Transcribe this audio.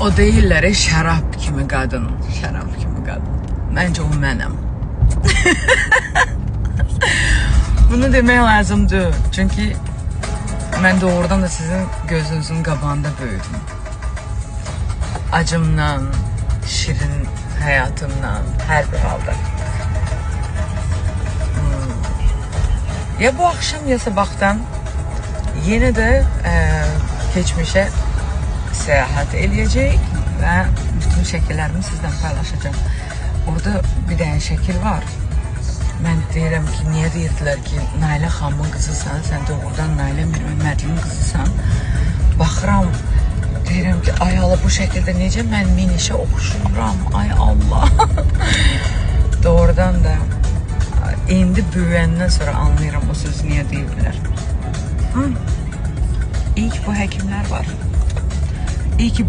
O deyirlər şərab kimi qadın, şərab kimi qadın. Məncə o mənəm. Bunu demək lazımdır. Çünki mən doğrudan da sizin gözünüzün qabağında böyüdüm. Acımdan, şirin həyatımdan, hər bir halda. Ya bu akşam ya sabahtan yine de geçmişe seyahat edecek ve bütün şəkillərimi sizden paylaşacağım. Orada bir dənə şəkil var. Mən deyirəm ki, niyə deyirdilər ki, Nailə xanımın qızısan, sən doğrudan Nailə Məhəmmədlinin qızısan. Baxıram, deyirəm ki, ay Allah, bu şəkildə necə mən minişə oxşuyuram, ay Allah. Doğrudan da indi böyüyəndən sonra anlayıram o sözü niyə deyirlər. İyi ki bu həkimlər var. İyi ki